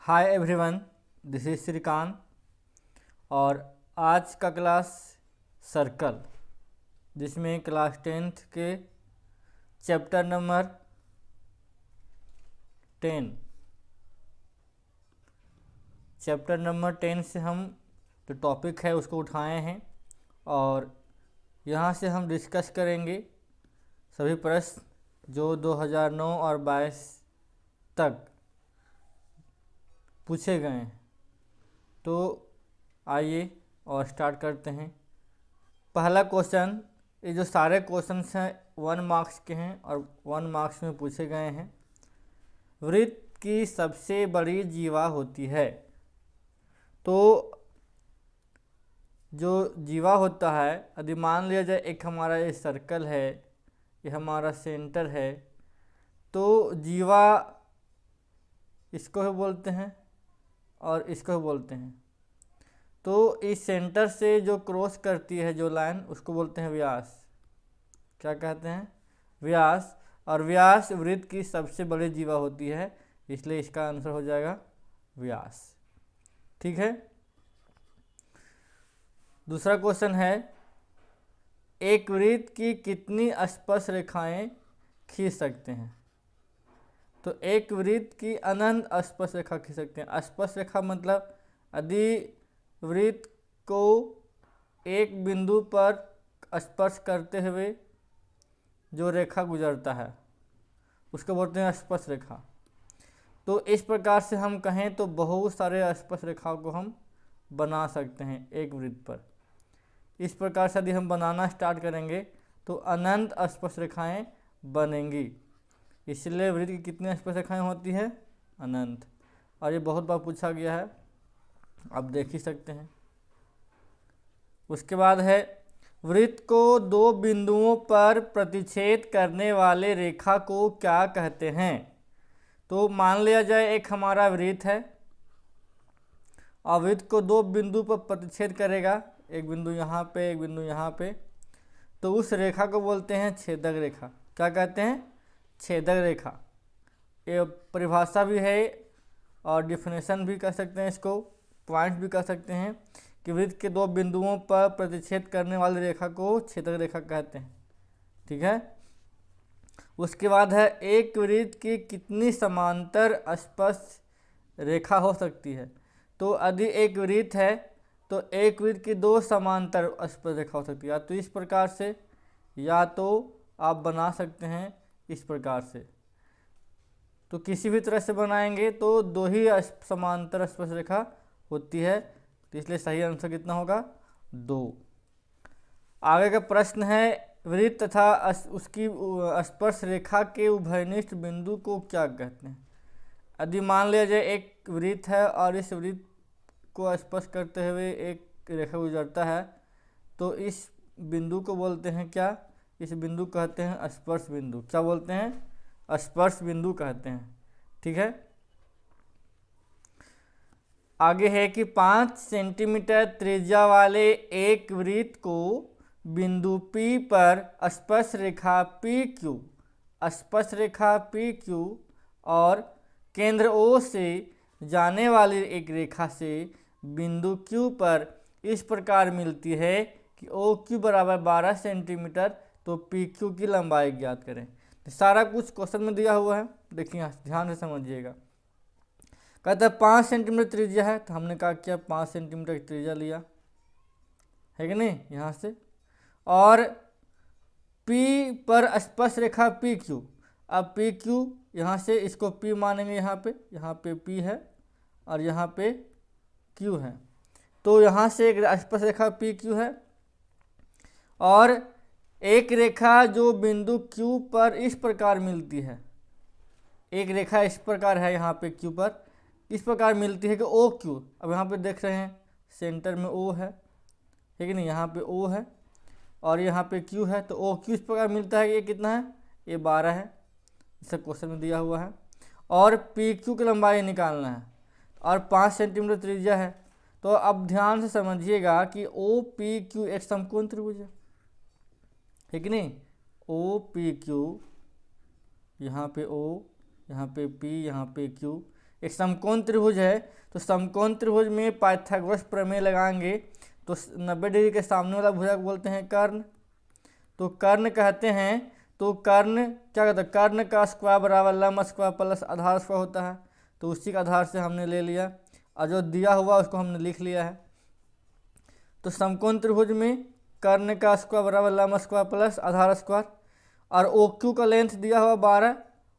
Hi everyone, this is Shrikant. और आज का क्लास सर्कल, जिसमें क्लास 10th के चैप्टर नंबर 10 से हम जो टॉपिक है उसको उठाए हैं और यहाँ से हम डिस्कस करेंगे सभी प्रश्न जो 2009 और 22 तक पूछे गए हैं। तो आइए और स्टार्ट करते हैं। पहला क्वेश्चन, ये जो सारे क्वेश्चंस हैं 1 मार्क्स के हैं और 1 मार्क्स में पूछे गए हैं। वृत्त की सबसे बड़ी जीवा होती है। तो जो जीवा होता है, यदि मान लिया जाए एक हमारा ये सर्कल है, ये हमारा सेंटर है, तो जीवा इसको ही बोलते हैं और इसको बोलते हैं। तो इस सेंटर से जो क्रॉस करती है जो लाइन, उसको बोलते हैं व्यास। क्या कहते हैं? व्यास। और व्यास वृत्त की सबसे बड़ी जीवा होती है, इसलिए इसका आंसर हो जाएगा व्यास। ठीक है। दूसरा क्वेश्चन है, एक वृत्त की कितनी स्पर्श रेखाएं खींच सकते हैं? तो एक वृत्त की अनंत स्पर्श रेखा खींच सकते हैं। स्पर्श रेखा मतलब यदि वृत्त को एक बिंदु पर स्पर्श करते हुए जो रेखा गुजरता है उसको बोलते हैं स्पर्श रेखा। तो इस प्रकार से हम कहें तो बहुत सारे स्पर्श रेखाओं को हम बना सकते हैं एक वृत्त पर। इस प्रकार से यदि हम बनाना स्टार्ट करेंगे तो अनंत स्पर्श रेखाएं बनेंगी। इसलिए वृत्त की कितनी स्पर्श रेखाएं होती है? अनंत। और ये बहुत बार पूछा गया है, आप देख ही सकते हैं। उसके बाद है, वृत्त को दो बिंदुओं पर प्रतिच्छेद करने वाले रेखा को क्या कहते हैं? तो मान लिया जाए एक हमारा वृत्त है और वृत्त को दो बिंदु पर प्रतिच्छेद करेगा, एक बिंदु यहाँ पे, एक बिंदु यहाँ पे, तो उस रेखा को बोलते हैं छेदक रेखा। क्या कहते हैं? छेदक रेखा। ये परिभाषा भी है और डिफिनेशन भी कर सकते हैं, इसको पॉइंट भी कर सकते हैं कि वृत्त के दो बिंदुओं पर प्रतिच्छेद करने वाली रेखा को छेदक रेखा कहते हैं। ठीक है। उसके बाद है, एक वृत्त की कितनी समांतर स्पर्श रेखा हो सकती है? तो यदि एक वृत्त है तो एक वृत्त की दो समांतर स्पर्श रेखा हो सकती है। तो इस प्रकार से या तो आप बना सकते हैं इस प्रकार से, तो किसी भी तरह से बनाएंगे तो दो ही समांतर स्पर्श रेखा होती है। तो इसलिए सही आंसर कितना होगा? 2। आगे का प्रश्न है, वृत्त तथा उसकी स्पर्श रेखा के उभयनिष्ठ बिंदु को क्या कहते हैं? यदि मान लिया जाए एक वृत्त है और इस वृत्त को स्पर्श करते हुए एक रेखा गुजरता है, तो इस बिंदु को बोलते हैं क्या? इस बिंदु कहते हैं स्पर्श बिंदु। क्या बोलते हैं? स्पर्श बिंदु कहते हैं। ठीक है। आगे है कि 5 सेंटीमीटर त्रिज्या वाले एक वृत्त को बिंदु P पर स्पर्श रेखा PQ और केंद्र O से जाने वाली एक रेखा से बिंदु Q पर इस प्रकार मिलती है कि OQ बराबर 12 सेंटीमीटर, तो PQ की लंबाई ज्ञात करें। तो सारा कुछ क्वेश्चन में दिया हुआ है, देखिए ध्यान से समझिएगा। कहता है 5 सेंटीमीटर त्रिज्या है, तो हमने कहा क्या 5 सेंटीमीटर त्रिज्या लिया है कि नहीं यहाँ से। और P पर स्पर्श रेखा PQ। अब PQ यहाँ से इसको P मानेंगे, यहाँ पे P है और यहाँ पे Q है। तो यहाँ से एक स्पर्श रेखा PQ है और एक रेखा जो बिंदु Q पर इस प्रकार मिलती है। एक रेखा इस प्रकार है यहाँ पे Q पर इस प्रकार मिलती है कि OQ। अब यहाँ पे देख रहे हैं सेंटर में O है कि नहीं, यहाँ पे O है और यहाँ पे Q है, तो OQ इस प्रकार मिलता है। ये कितना है? ये 12 है, इसका क्वेश्चन में दिया हुआ है। और PQ की लंबाई निकालना है और 5 सेंटीमीटर त्रिज्या है। तो अब ध्यान से समझिएगा कि OPQ एक समकोण त्रिभुज है कि नहीं। OPQ, यहाँ पे O, यहाँ पे P, यहाँ पे Q, एक समकोण त्रिभुज है, तो समकोण त्रिभुज में पाइथागोरस प्रमेय लगाएंगे तो 90 डिग्री के सामने वाला भुजा को बोलते हैं कर्ण। तो कर्ण कहते हैं, तो कर्ण क्या कहता है, कर्ण का स्क्वायर बराबर लंब स्क्वायर प्लस आधार स्क्वायर होता है। तो उसी के आधार से हमने ले लिया और जो दिया हुआ उसको हमने लिख लिया है। तो समकोण त्रिभुज में कर्ण का स्क्वायर बराबर लंब स्क्वायर प्लस आधार स्क्वायर, और ओ क्यू का लेंथ दिया हुआ 12,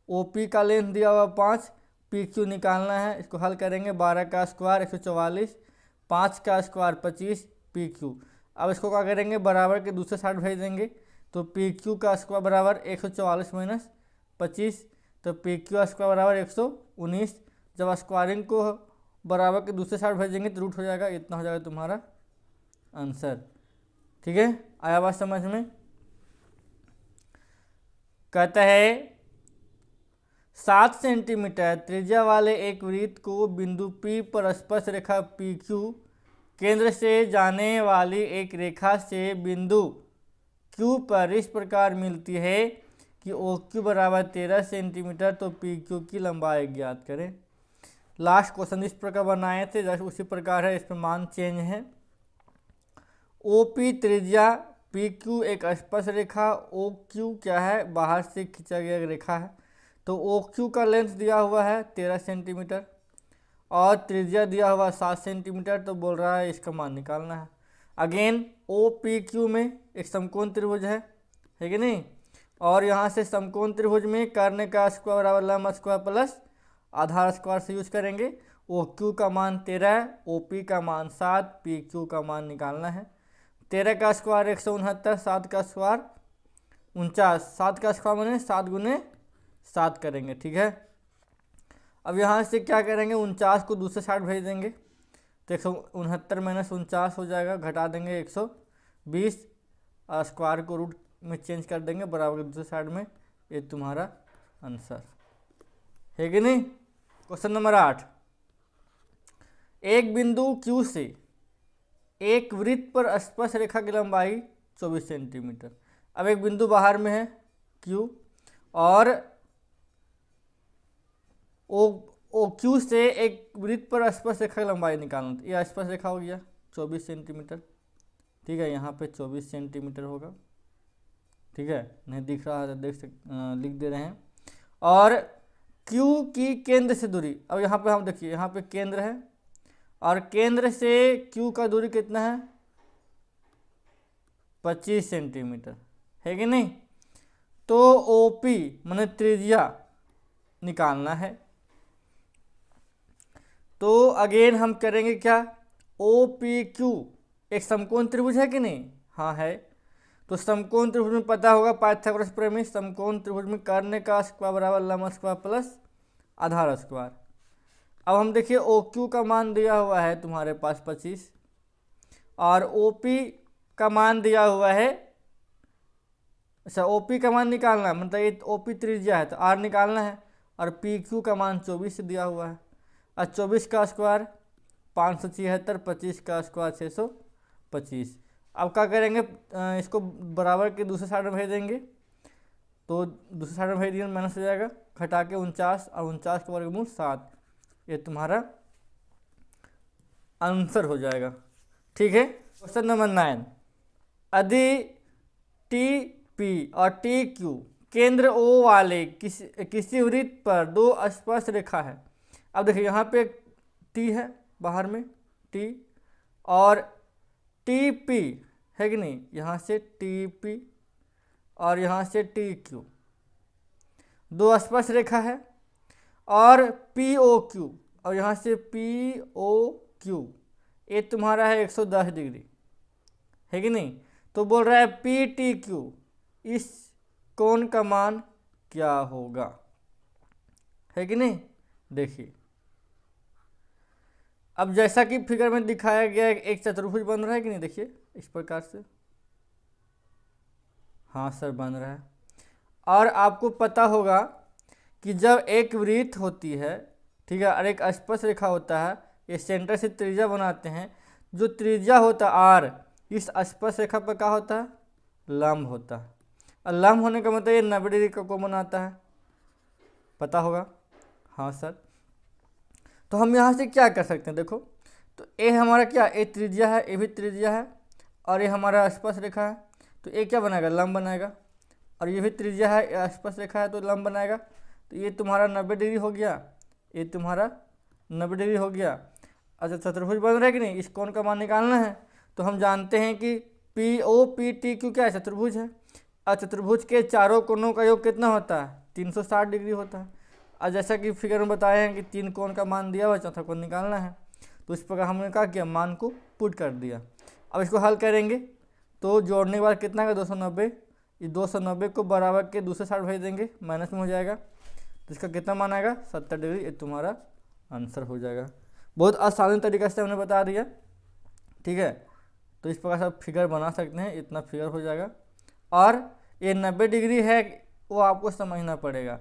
ओ पी का लेंथ दिया हुआ 5, पी क्यू निकालना है। इसको हल करेंगे, 12 का स्क्वायर 144, 5 का स्क्वायर 25 पी क्यू। अब इसको क्या करेंगे, बराबर के दूसरे साइड भेज देंगे। तो पी क्यू का स्क्वायर बराबर 144 माइनस 25, तो पी क्यू स्क्वायर बराबर 119। जब स्क्वायरिंग को बराबर के दूसरे साइड भेजेंगे तो रूट हो जाएगा, इतना हो जाएगा तुम्हारा आंसर। ठीक है, आया बात समझ में। कहता है 7 सेंटीमीटर त्रिज्या वाले एक वृत्त को बिंदु P पर स्पर्श रेखा PQ केंद्र से जाने वाली एक रेखा से बिंदु Q पर इस प्रकार मिलती है कि OQ बराबर 13 सेंटीमीटर, तो PQ की लंबाई ज्ञात करें। लास्ट क्वेश्चन इस प्रकार बनाए थे, जैसे उसी प्रकार है, इसमें मान चेंज है। OP त्रिज्या, PQ एक स्पर्श रेखा, OQ क्या है, बाहर से खींचा गया रेखा है। तो OQ का लेंथ दिया हुआ है 13 सेंटीमीटर और त्रिज्या दिया हुआ 7 सेंटीमीटर, तो बोल रहा है इसका मान निकालना है। अगेन OPQ में एक समकोण त्रिभुज है कि नहीं, और यहाँ से समकोण त्रिभुज में कर्ण का स्क्वायर बराबर लंब स्क्वायर प्लस आधार स्क्वायर से यूज करेंगे। OQ का मान 13, OP का मान 7, PQ का मान निकालना है। 13 का स्क्वायर 169, 7 का स्क्वायर 49, 7 का स्क्वायर मैंने 7 गुने 7 करेंगे। ठीक है, अब यहाँ से क्या करेंगे, 49 को दूसरे साइड भेज देंगे तो 169 माइनस 49 हो जाएगा, घटा देंगे 120 और स्क्वायर को रूट में चेंज कर देंगे बराबर के दूसरे साइड में। ये तुम्हारा आंसर है कि नहीं। क्वेश्चन नंबर 8, एक बिंदु Q से एक वृत्त पर स्पर्श रेखा की लंबाई 24 सेंटीमीटर। अब एक बिंदु बाहर में है Q और OQ से एक वृत्त पर स्पर्श रेखा की लंबाई निकालना। यह स्पर्श रेखा हो गया 24 सेंटीमीटर। ठीक है, यहाँ पे 24 सेंटीमीटर होगा। ठीक है, नहीं दिख रहा है तो लिख दे रहे हैं। और Q की केंद्र से दूरी, अब यहाँ पे हम देखिए, यहाँ पे केंद्र है और केंद्र से Q का दूरी कितना है, 25 सेंटीमीटर है कि नहीं। तो OP माने त्रिज्या निकालना है। तो अगेन हम करेंगे क्या, OPQ एक समकोण त्रिभुज है कि नहीं, हाँ है। तो समकोण त्रिभुज में पता होगा पाइथागोरस प्रमेय, समकोण त्रिभुज में कर्ण का स्क्वायर बराबर लंब स्क्वायर प्लस आधार स्क्वायर। अब हम देखिए OQ का मान दिया हुआ है तुम्हारे पास 25 और OP का मान दिया हुआ है, अच्छा OP का मान निकालना है, मतलब ये OP त्रिज्या है तो R निकालना है, और PQ का मान 24 दिया हुआ है। और 24 का स्क्वायर 576, 25 का स्क्वायर 625। अब क्या करेंगे, इसको बराबर के दूसरे साइड में भेज देंगे, तो दूसरे साइड में भेज दिए माइनस हो जाएगा, घटा के 49 और 49 का वर्गमूल 7। ये तुम्हारा आंसर हो जाएगा। ठीक है, क्वेश्चन नंबर 9, यदि TP और TQ केंद्र O वाले किसी वृत्त पर दो स्पर्श रेखा है। अब देखिए यहाँ पे T है बाहर में T और TP है कि नहीं, यहाँ से TP और यहाँ से TQ दो स्पर्श रेखा है, और POQ और यहाँ से POQ ये तुम्हारा है 110 डिग्री है कि नहीं। तो बोल रहा है PTQ इस कोण का मान क्या होगा, है कि नहीं। देखिए अब जैसा कि फिगर में दिखाया गया एक चतुर्भुज बन रहा है कि नहीं, देखिए इस प्रकार से, हाँ सर बन रहा है। और आपको पता होगा कि जब एक वृत्त होती है, ठीक है, और एक स्पर्श रेखा होता है, ये सेंटर से त्रिज्या बनाते हैं, जो त्रिज्या होता है R इस स्पर्श रेखा पर क्या होता है, लंब होता है। और लंब होने का मतलब ये 90 डिग्री का कोण बनाता है, पता होगा, हाँ सर। तो हम यहाँ से क्या कर सकते हैं, देखो तो ए हमारा क्या, ए त्रिज्या है, ए भी त्रिज्या है, और ये हमारा स्पर्श रेखा है, तो ए क्या बनाएगा, लंब बनाएगा, और ये भी त्रिज्या है, ये स्पर्श रेखा है तो लंब बनाएगा। तो ये तुम्हारा 90 डिग्री हो गया, ये तुम्हारा 90 डिग्री हो गया। अच्छा चतुर्भुज बन रहा है कि नहीं, इस कोण का मान निकालना है। तो हम जानते हैं कि P O P T Q क्या है, चतुर्भुज है, और चतुर्भुज के चारों कोणों का योग कितना होता है, 360 डिग्री होता है। और जैसा कि फिगर में बताए हैं कि 3 कोण का मान दिया हुआ, चौथा कोण निकालना है। तो इस प्रकार हमने क्या किया, मान को पुट कर दिया। अब इसको हल करेंगे तो जोड़ने के बाद कितना का 290, इस 290 को बराबर के दूसरे साइड भेज देंगे, माइनस में हो जाएगा, तो इसका कितना मान आएगा, 70 डिग्री। ये तुम्हारा आंसर हो जाएगा। बहुत आसान तरीके से हमने बता दिया, ठीक है। तो इस प्रकार से आप फिगर बना सकते हैं, इतना फिगर हो जाएगा। और ये 90 डिग्री है वो आपको समझना पड़ेगा,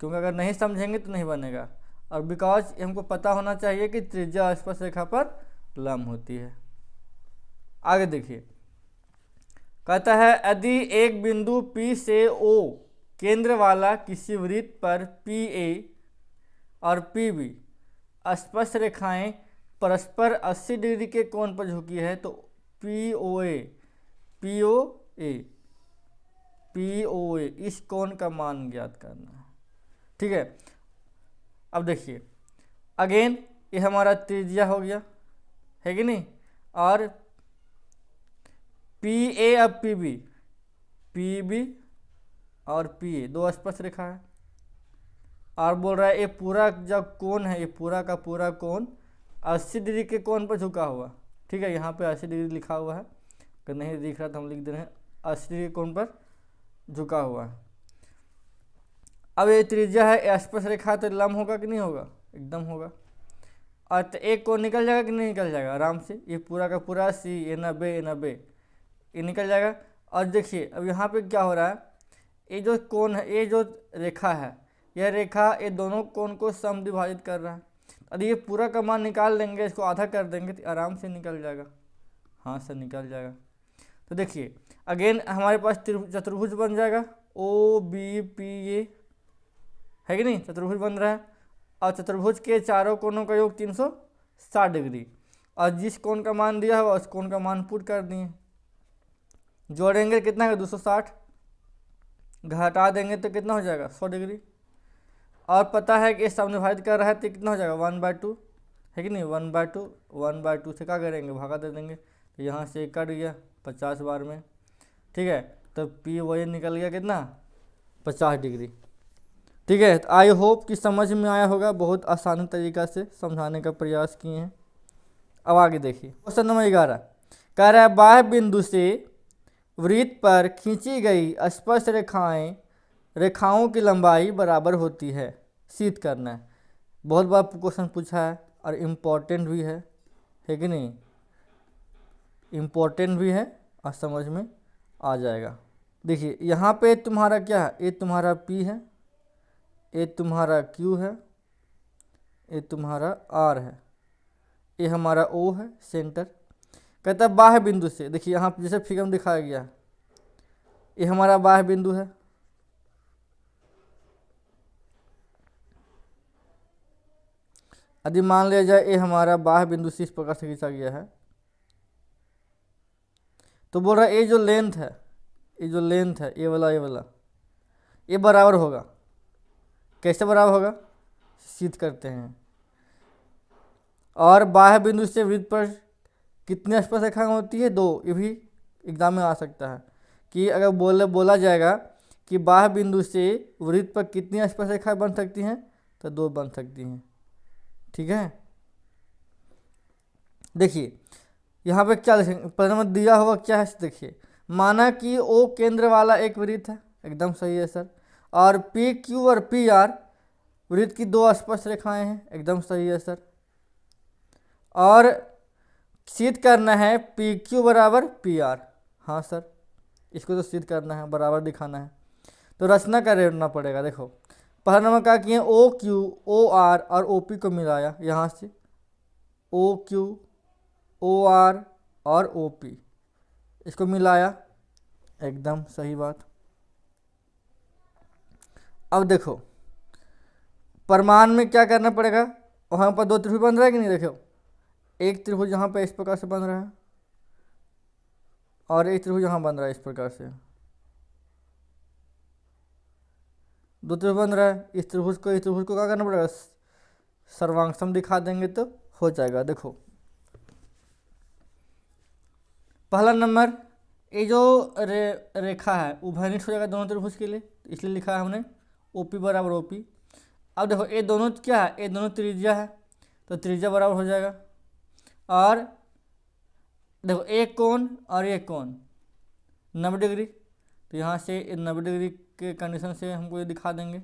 क्योंकि अगर नहीं समझेंगे तो नहीं बनेगा। और बिकॉज हमको पता होना चाहिए कि त्रिज्या स्पर्श रेखा पर लंब होती है। आगे देखिए, कहता है यदि एक बिंदु P से O केंद्र वाला किसी वृत्त पर PA और PB स्पर्श रेखाएं परस्पर 80 डिग्री के कोण पर झुकी है तो POA इस कोण का मान ज्ञात करना है, ठीक है। अब देखिए अगेन ये हमारा त्रिज्या हो गया, है कि नहीं, और PA अब PB और PA दो स्पर्श रेखा है, और बोल रहा है ये पूरा जब कोण है, ये पूरा का पूरा कोण 80 डिग्री के कोण पर झुका हुआ, ठीक है। यहाँ पे 80 डिग्री लिखा हुआ है, अगर नहीं दिख रहा तो हम लिख दे रहे हैं 80 डिग्री कोण पर झुका हुआ है। अब ये त्रिज्या है, स्पर्श रेखा तो लंब होगा कि नहीं होगा, एकदम होगा। और तो एक कोण निकल जाएगा कि नहीं निकल जाएगा, आराम से, ये पूरा का पूरा 80, ये 90 ये निकल जाएगा। और देखिए अब यहाँ पे क्या हो रहा है, ये जो कोण है, ये जो रेखा है, यह रेखा ये दोनों कोण को समद्विभाजित कर रहा है। यदि ये पूरा का मान निकाल लेंगे, इसको आधा कर देंगे तो आराम से निकल जाएगा, हाँ सर निकल जाएगा। तो देखिए अगेन हमारे पास चतुर्भुज बन जाएगा, OBPA, है कि नहीं, चतुर्भुज बन रहा है। और चतुर्भुज के चारों कोणों का योग 360 डिग्री, और जिस कोण का मान दिया हुआ उस कोण का मान पुट कर दिए। जोड़ेंगे कितना है, 260, घटा देंगे तो कितना हो जाएगा, 100 डिग्री। और पता है कि समद्विभाजित कर रहा है तो कितना हो जाएगा, 1/2, है कि नहीं, 1/2 से क्या करेंगे, भागा दे देंगे, तो यहाँ से कट गया 50 बार में, ठीक है। तो POA निकल गया कितना, 50 डिग्री, ठीक है। तो आई होप कि समझ में आया होगा, बहुत आसान तरीका से समझाने का प्रयास किए हैं। अब आगे देखिए क्वेश्चन नंबर 11, कह रहा है बाह्य बिंदु से वृत्त पर खींची गई स्पर्श रेखाओं की लंबाई बराबर होती है, सिद्ध करना है। बहुत बार क्वेश्चन पूछा है और इम्पोर्टेंट भी है कि नहीं, इम्पोर्टेंट भी है और समझ में आ जाएगा। देखिए यहाँ पे तुम्हारा क्या है, ये तुम्हारा P है, ये तुम्हारा Q है, ये तुम्हारा R है, ये हमारा O है सेंटर। कहता है बाह्य बिंदु से, देखिए यहाँ जैसे फिगर में दिखाया गया है, ये हमारा बाह्य बिंदु है, यदि मान लिया जाए ये हमारा बाह्य बिंदु से इस प्रकार से खींचा गया है, तो बोल रहा है ये जो लेंथ है, ये वाला ये बराबर होगा। कैसे बराबर होगा, सिद्ध करते हैं। और बाह्य बिंदु से वृत्त पर कितनी स्पर्श रेखाएं होती है, 2। ये भी एग्जाम में आ सकता है कि अगर बोला जाएगा कि बाह्य बिंदु से वृत्त पर कितनी स्पर्श रेखाएं बन सकती हैं, तो 2 बन सकती हैं, ठीक है। देखिए यहाँ पे क्या लिखेंगे, परिणाम दिया हुआ क्या है, देखिए माना कि O केंद्र वाला एक वृत्त है, एकदम सही है सर। और PQ और PR वृत्त की 2 स्पर्श रेखाएं हैं, एकदम सही है सर। और सिद्ध करना है PQ बराबर PR, हाँ सर इसको तो सिद्ध करना है, बराबर दिखाना है। तो रचना करना पड़ेगा। देखो पहला नंबर क्या किए, OQ OR और OP को मिलाया, यहाँ से OQ OR और OP इसको मिलाया, एकदम सही बात। अब देखो प्रमाण में क्या करना पड़ेगा, वहाँ पर दो त्रिभुज बन रहा है कि नहीं, देखो एक त्रिभुज यहाँ पे इस प्रकार से बन रहा है और एक त्रिभुज यहाँ बन रहा है इस प्रकार से, दो त्रिभुज बन रहा है। इस त्रिभुज को क्या करना पड़ेगा, सर्वांगसम दिखा देंगे तो हो जाएगा। देखो पहला नंबर, ये जो रेखा है उभयनिष्ठ हो जाएगा दोनों त्रिभुज के लिए, इसलिए लिखा है हमने OP बराबर OP। अब देखो ये दोनों क्या है, ये दोनों त्रिज्या है तो त्रिज्या बराबर हो जाएगा। और देखो एक कोण और एक कोण 90 डिग्री, तो यहाँ से 90 डिग्री के कंडीशन से हमको ये दिखा देंगे,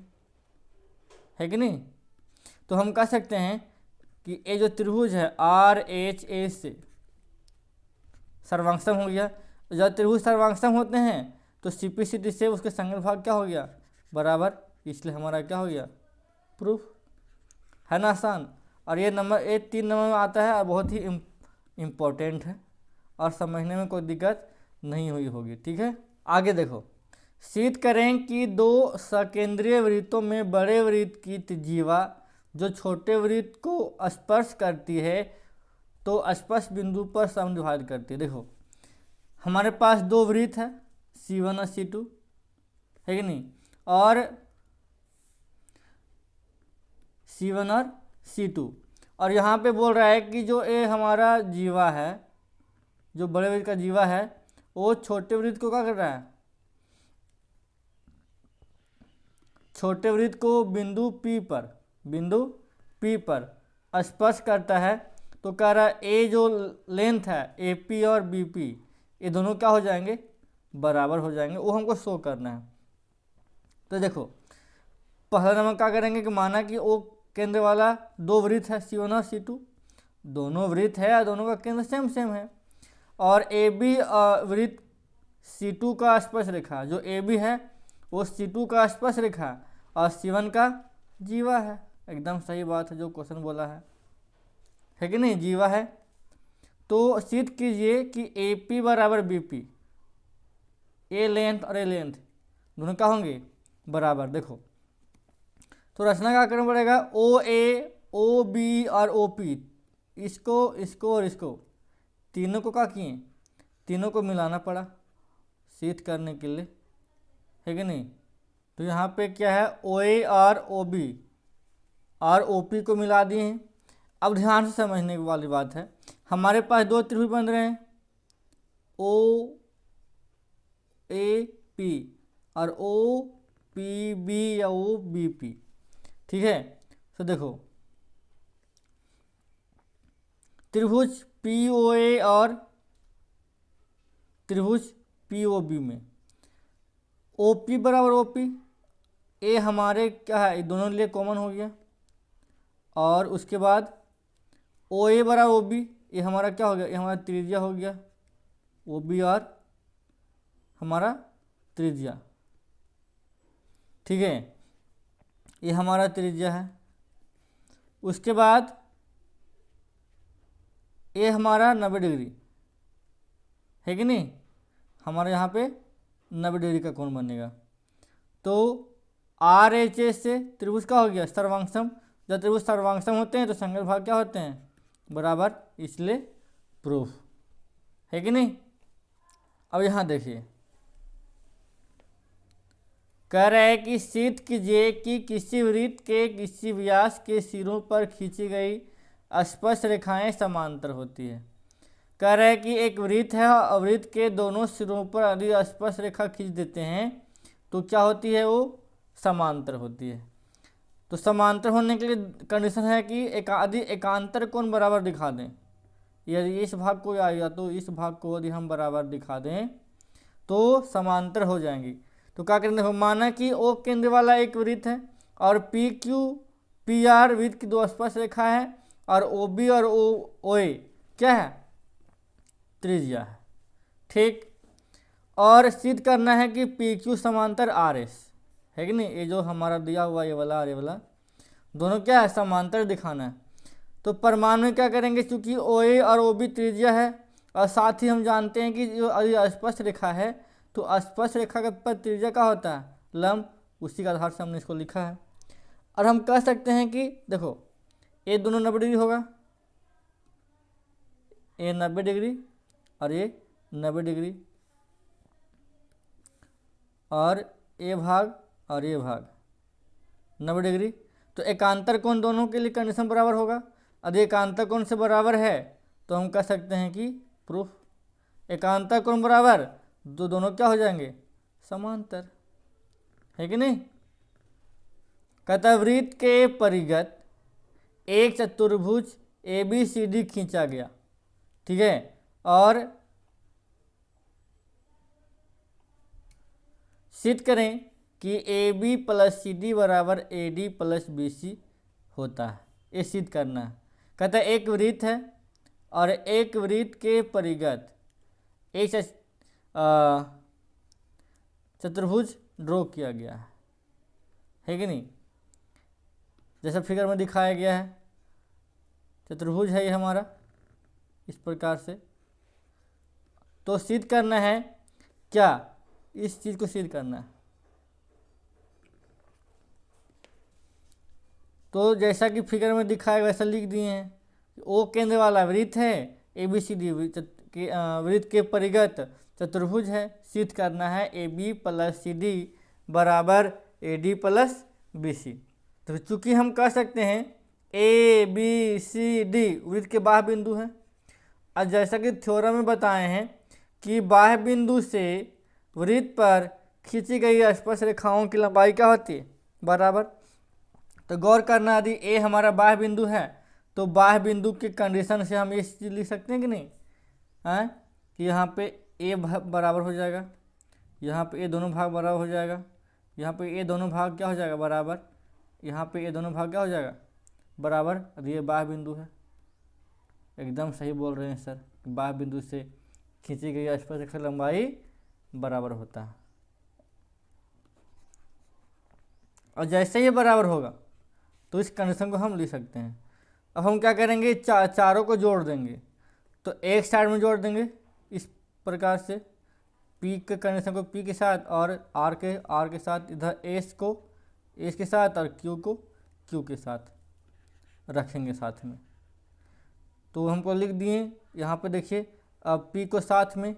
है कि नहीं। तो हम कह सकते हैं कि ये जो त्रिभुज है RHA से सर्वांगसम हो गया। जब त्रिभुज सर्वांगसम होते हैं तो CP से उसके संगल भाग क्या हो गया, बराबर, इसलिए हमारा क्या हो गया, प्रूफ, है ना, आसान। और ये नंबर 3 नंबर में आता है और बहुत ही इम्पोर्टेंट है और समझने में कोई दिक्कत नहीं हुई होगी, ठीक है। आगे देखो, सिद्ध करें कि दो सकेंद्रीय वृत्तों में बड़े वृत्त की त्रिज्या जो छोटे वृत्त को स्पर्श करती है तो स्पर्श बिंदु पर समद्विभाजित करती है। देखो हमारे पास दो वृत्त है C1 और C2, है कि नहीं, और C1 और C2, और यहाँ पे बोल रहा है कि जो ये हमारा जीवा है, जो बड़े वृत्त का जीवा है वो छोटे वृत्त को क्या कर रहा है, छोटे वृत्त को बिंदु P पर स्पर्श करता है। तो कह रहा है ए जो लेंथ है AP और BP ये दोनों क्या हो जाएंगे, बराबर हो जाएंगे, वो हमको शो करना है। तो देखो पहला नंबर क्या करेंगे कि माना कि वो केंद्र वाला दो वृत्त है C1 और C2, दोनों वृत्त है और दोनों का केंद्र सेम है, और AB वृत्त C2 का स्पर्श रेखा, जो AB है वो C2 का स्पर्श रेखा और C1 का जीवा है। एकदम सही बात है जो क्वेश्चन बोला है कि नहीं, जीवा है। तो सिद्ध कीजिए कि AP बराबर BP, ए लेंथ और ए लेंथ दोनों क्या होंगे, बराबर। देखो तो रचना क्या करना पड़ेगा, OA OB और OP, इसको और इसको तीनों को क्या किए, तीनों को मिलाना पड़ा सिद्ध करने के लिए, है कि नहीं। तो यहाँ पे क्या है, OA और OB और OP को मिला दिए हैं। अब ध्यान से समझने वाली बात है, हमारे पास दो त्रिभुज बन रहे हैं OAP और OPB या OBP, ठीक है। तो देखो त्रिभुज POA और त्रिभुज POB में OP बराबर OP, ए हमारे क्या है, दोनों लिए कॉमन हो गया, और उसके बाद OA बराबर OB, ये हमारा क्या हो गया, ये हमारा त्रिज्या हो गया, OB और हमारा त्रिज्या, ठीक है, ये हमारा त्रिज्या है। उसके बाद ये हमारा 90 डिग्री है कि नहीं, हमारे यहाँ पे 90 डिग्री का कोण बनेगा। तो RHA से त्रिभुज का हो गया सर्वांगसम, जब त्रिभुज सर्वांगसम होते हैं तो संगल भाग क्या होते हैं, बराबर, इसलिए प्रूफ, है कि नहीं। अब यहाँ देखिए कह रहा है कि सिद्ध कीजिए कि किसी वृत्त के किसी व्यास के सिरों पर खींची गई स्पर्श रेखाएं समांतर होती है। कह रहा है कि एक वृत्त है और वृत्त के दोनों सिरों पर यदि स्पर्श रेखा खींच देते हैं तो क्या होती है, वो समांतर होती है। तो समांतर होने के लिए कंडीशन है कि यदि एकांतर कोण बराबर दिखा दें, यदि इस भाग को या तो इस भाग को यदि हम बराबर दिखा दें तो समांतर हो जाएंगी। तो क्या करेंगे, देखो माना कि O केंद्र वाला एक वृत्त है और PQPR वृत्त की दो स्पर्श रेखा है और OB और OA क्या है, त्रिज्या है, ठीक। और सिद्ध करना है कि PQ समांतर RS, है कि नहीं, ये जो हमारा दिया हुआ ये वाला और ये वाला दोनों क्या है, समांतर दिखाना है। तो प्रमाण में क्या करेंगे, क्योंकि OA और OB त्रिज्या है और साथ ही हम जानते हैं कि जो स्पर्श रेखा है तो स्पर्श रेखा के पर त्रिज्या का होता है लंब, उसी के आधार से हमने इसको लिखा है। और हम कह सकते हैं कि देखो ये दोनों 90 डिग्री होगा, ये 90 डिग्री और ये 90 डिग्री, और ये भाग और ये भाग 90 डिग्री। तो एकांतर कोण दोनों के लिए कंडीशन बराबर होगा। यदि एकांतर कोण से बराबर है तो हम कह सकते हैं कि प्रूफ। एकांतर कोण बराबर तो दोनों क्या हो जाएंगे, समांतर, है कि नहीं। कहता है वृत्त के परिगत एक चतुर्भुज ABCD खींचा गया, ठीक है, और सिद्ध करें कि AB + CD = AD + BC होता है। ये सिद्ध करना है। कहता है एक वृत्त है और एक वृत्त के परिगत एक चतुर्भुज ड्रॉ किया गया है कि नहीं, जैसा फिगर में दिखाया गया है। चतुर्भुज है ये हमारा इस प्रकार से। तो सिद्ध करना है क्या, इस चीज को सिद्ध करना है। तो जैसा कि फिगर में दिखाया वैसा लिख दिए हैं। ओ केंद्र वाला वृत्त है, ABCD वृत्त के परिगत चतुर्भुज है। सिद्ध करना है AB + CD = AD + BC। तो चूंकि हम कह सकते हैं ABCD वृत्त के बाह्य बिंदु हैं, और जैसा कि थ्योरम में बताए हैं कि बाह्य बिंदु से वृत्त पर खींची गई स्पर्श रेखाओं की लंबाई क्या होती है, बराबर। तो गौर करना, यदि ए हमारा बाह्य बिंदु है तो बाह्य बिंदु के कंडीशन से हम ये चीज लिख सकते हैं कि नहीं, हैं कि यहाँ पे ए बराबर हो जाएगा, यहाँ पे ये दोनों भाग बराबर हो जाएगा, यहाँ पे ये दोनों भाग क्या हो जाएगा, बराबर, यहाँ पे ये दोनों भाग क्या हो जाएगा, बराबर। अब ये बाह्य बिंदु है। एकदम सही बोल रहे हैं सर, बाह्य बिंदु से खींची गई स्पर्श रेखा लंबाई बराबर होता है। और जैसे ही बराबर होगा तो इस कंडीशन को हम लिख सकते हैं। अब हम क्या करेंगे, चारों को जोड़ देंगे। तो एक साइड में जोड़ देंगे इस प्रकार से, P के कंडीशन को P के साथ और R के साथ, इधर S को S के साथ और Q को Q के साथ रखेंगे साथ में। तो हमको लिख दिए यहाँ पे, देखिए अब P को साथ में,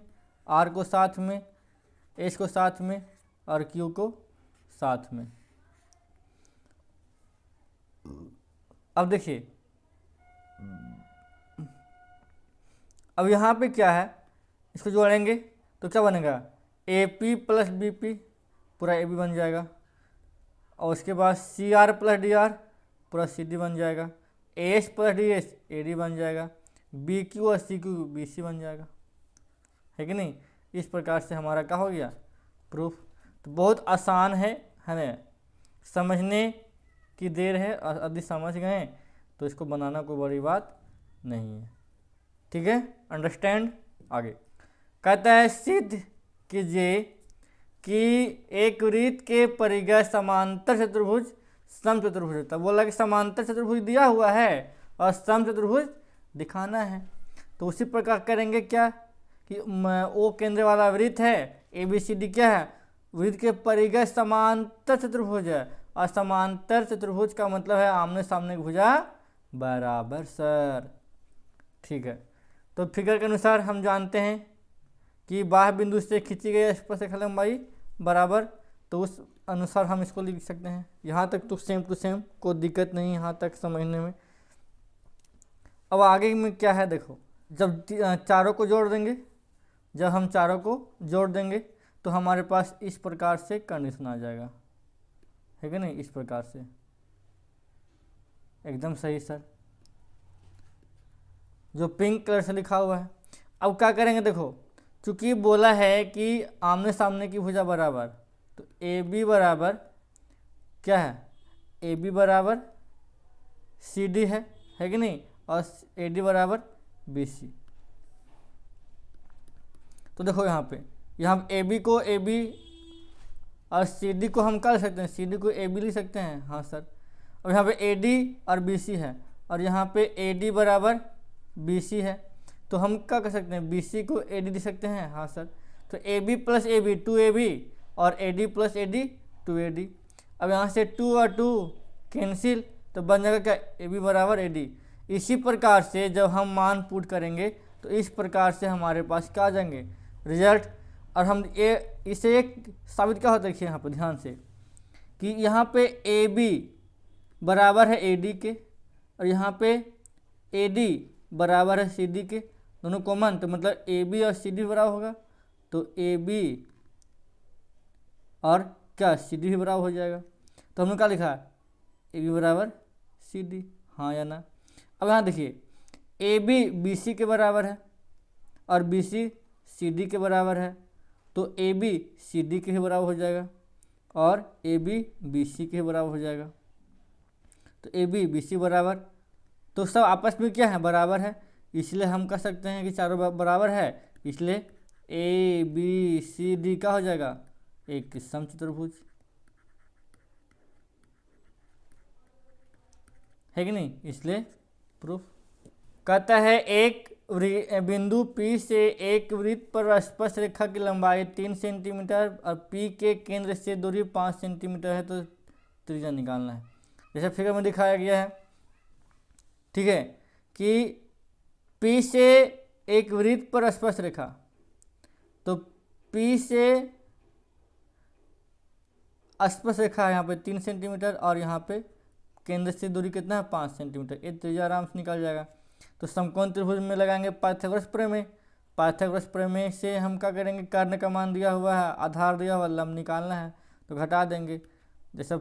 R को साथ में, S को साथ में और Q को साथ में। अब देखिए, अब यहाँ पे क्या है, इसको जोड़ेंगे तो क्या बनेगा, AP + BP पूरा AB बन जाएगा, और उसके बाद CR + DR पूरा CD बन जाएगा, AS + DS AD बन जाएगा, BQ और CQ BC बन जाएगा, है कि नहीं। इस प्रकार से हमारा क्या हो गया, प्रूफ। तो बहुत आसान है ना, समझने की देर है, और यदि समझ गए तो इसको बनाना कोई बड़ी बात नहीं है, ठीक है, अंडरस्टैंड। आगे कहता है सिद्ध कीजिए कि एक वृत्त के परिगत समांतर चतुर्भुज सम चतुर्भुज होता है। बोला कि समांतर चतुर्भुज दिया हुआ है और सम चतुर्भुज दिखाना है। तो उसी प्रकार करेंगे क्या कि ओ केंद्र वाला वृत्त है, ABCD क्या है, वृत्त के परिगत समांतर चतुर्भुज है, और समांतर चतुर्भुज का मतलब है आमने सामने की भुजा बराबर सर, ठीक है। तो फिगर के अनुसार हम जानते हैं कि बाह्य बिंदु से खींची गई स्पर्श रेखा लंबाई बराबर, तो उस अनुसार हम इसको लिख सकते हैं। यहाँ तक तो सेम टू सेम, कोई दिक्कत नहीं यहाँ तक समझने में। अब आगे में क्या है, देखो, जब चारों को जोड़ देंगे, जब हम चारों को जोड़ देंगे तो हमारे पास इस प्रकार से कंडीशन आ जाएगा, है कि नहीं, इस प्रकार से। एकदम सही सर, जो पिंक कलर से लिखा हुआ है। अब क्या करेंगे, देखो, चूंकि बोला है कि आमने सामने की भुजा बराबर, तो AB बराबर क्या है, AB बराबर CD है कि नहीं, और AD बराबर BC। तो देखो यहाँ AB को AB और CD को हम क्या लिख सकते हैं, CD को AB लिख सकते हैं, हाँ सर। अब यहाँ पे AD और BC है, और यहाँ पे AD बराबर BC है, तो हम क्या कर सकते हैं, BC को AD लिख सकते हैं, हाँ सर। तो AB + AB 2AB और AD + AD 2AD। अब यहाँ से 2 और 2 कैंसिल, तो बन जाएगा क्या, ए बी बराबर ए डी। इसी प्रकार से जब हम मान पुट करेंगे तो इस प्रकार से हमारे पास क्या आ जाएंगे रिजल्ट। और हम इसे एक साबित क्या होता है, देखिए यहाँ पर ध्यान से कि यहाँ पे ए बी बराबर है ए डी के और यहाँ पे ए डी बराबर है सी डी के, दोनों कॉमन, तो मतलब ए बी और सी डी बराबर होगा, तो ए बी और क्या सी डी भी बराबर हो जाएगा। तो हमने क्या लिखा, ए बी बराबर सी डी, हाँ या ना। अब यहाँ देखिए ए बी बी सी के बराबर है और बी सी सी डी के बराबर है, तो ए बी सी डी के ही बराबर हो जाएगा और ए बी बी सी के बराबर हो जाएगा। तो ए बी बी सी बराबर, तो सब आपस में क्या है, बराबर है, इसलिए हम कह सकते हैं कि चारों बराबर है, इसलिए ए बी सी डी का हो जाएगा एक समचतुर्भुज, है कि नहीं, इसलिए प्रूफ। कहता है एक बिंदु P से एक वृत्त पर स्पर्श रेखा की लंबाई 3 सेंटीमीटर और P के केंद्र से दूरी 5 सेंटीमीटर है, तो त्रिज्या निकालना है। जैसे फिगर में दिखाया गया है, ठीक है, कि P से एक वृत्त पर स्पर्श रेखा, तो P से स्पर्श रेखा है यहाँ पे 3 सेंटीमीटर और यहाँ पे केंद्र से दूरी कितना है 5 सेंटीमीटर, ये त्रिज्या आराम से निकल जाएगा। तो समकोण त्रिभुज में लगाएंगे पाइथागोरस प्रमेय। पाइथागोरस प्रमेय से हम क्या करेंगे, कर्ण का मान दिया हुआ है, आधार दिया हुआ, लंब निकालना है, तो घटा देंगे जैसा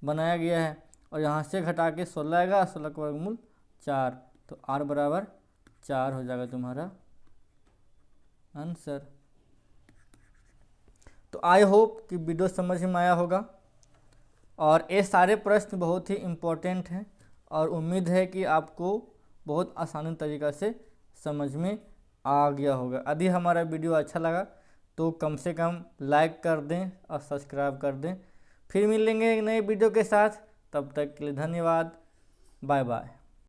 बनाया गया है और यहाँ से घटा के 16 आएगा, 16 का वर्गमूल 4, तो r बराबर 4 हो जाएगा तुम्हारा आंसर। तो आई होप कि वीडियो समझ में आया होगा और ये सारे प्रश्न बहुत ही इम्पोर्टेंट हैं और उम्मीद है कि आपको बहुत आसानी तरीक़ा से समझ में आ गया होगा। यदि हमारा वीडियो अच्छा लगा तो कम से कम लाइक कर दें और सब्सक्राइब कर दें। फिर मिलेंगे एक नए वीडियो के साथ, तब तक के लिए धन्यवाद, बाय बाय।